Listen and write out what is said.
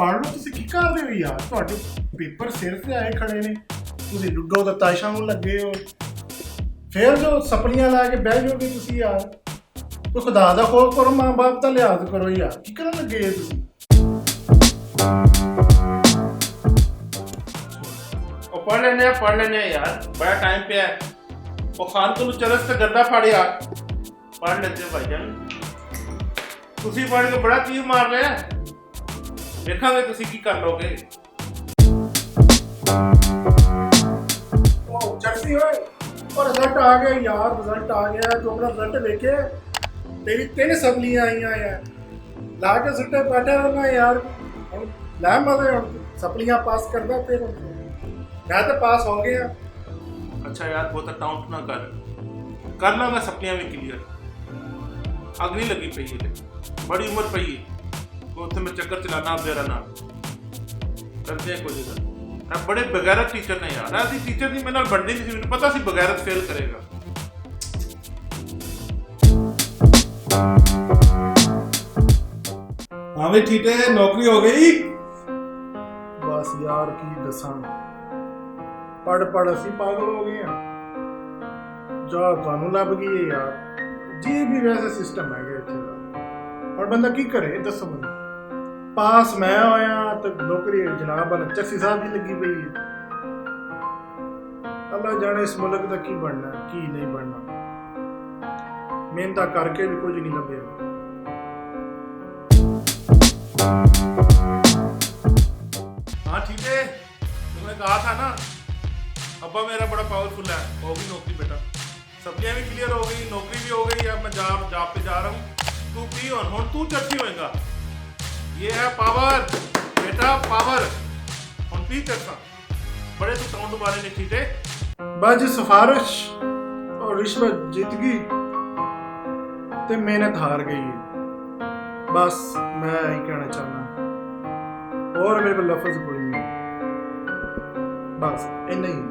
ਪੜ੍ਹ ਲਓ। ਤੁਸੀਂ ਕੀ ਕਰਦੇ ਹੋ ਯਾਰ? ਤੁਹਾਡੇ ਪੇਪਰ ਸਿਰ ਤੇ ਆਏ ਖੜੇ ਨੇ, ਤੁਸੀਂ ਲੁੱਡੋ ਦਾ ਤਾਸ਼ਾਂ ਨੂੰ ਲੱਗੇ ਹੋ। ਫਿਰ ਜੋ ਸਪਲੀਆਂ ਲਾ ਕੇ ਬਹਿ ਜਾਓਗੇ ਤੁਸੀਂ ਯਾਰ। ਕੋਈ ਖੁਦਾ ਦਾ ਖੌਫ ਕਰੋ, ਮਾਂ ਬਾਪ ਦਾ ਲਿਹਾਜ਼ ਕਰੋ ਯਾਰ। ਕੀ ਕਰਨ ਲੱਗੇ ਹੋ ਤੁਸੀਂ? पढ़ लेने यार, बड़ा टाइम पे है। वो खान को चरस से गद्दा फाड़ यार, पढ़ लेते हो भाईजान। तुसी पढ़ के बड़ा तीर मार रहे हैं, देखांगे तुसी की कर लोगे। जर्सी होए और रिजल्ट आ गया यार, रिजल्ट आ गया। जो अपना रिजल्ट देखे तेरी 3 सपलियां आई हैं ला के सुट्टे बैठे रहना यार। लै मजे सपलियां पास करदा फिर मैं तो पास हो गया। अच्छा यार बहुत टाउट ना कर लांगा सपनियां भी क्लियर। अग नहीं लगी पई है, बड़ी उम्र पई है, उत्थे मैं चक्कर चलाना बेरा ना करते हैं कुछ इधर। अब बड़े बगैरत टीचर ने यार, ऐसी टीचर दी मेरे नाल बननी नहीं सी, मैनूं पता सी बगैरत फेल करेगा। हाँ भी ठीक है, नौकरी हो गई। बस यार की दसा, पढ़ असी पागल हो गए हैं। जॉब थानू लभ गई है यार। जी भी वैसे सिस्टम है इत्थे दा, और बंदा की करे दसो मैनूं। पास मैं होया तो नौकरी जनाब चस्सी साहब की लगी पई है। अल्लाह जाने इस मुल्क का की बनना की नहीं बनना। मेहनत करके भी कुछ नहीं लभे। हाँ ठीक है, तुमने कहा था ना अब्बा मेरा बड़ा पावरफुल है। हो गई नौकरी बेटा, सब्जियां भी क्लियर हो गई, नौकरी भी हो गई। अब मैं जॉब पे जा रहा हूँ। तू पी और तू चर्ची होएगा। ये है पावर बेटा, पावर। हम पी चर्चा बड़े तू काउंट मारे ने ठीक है। बस सिफारिश और रिश्वत जीत गई ते मेहनत हार गई है। बस मैं यही कहना चाहना, और मेरे को लफ्ज कोई नहीं, बस इतना ही।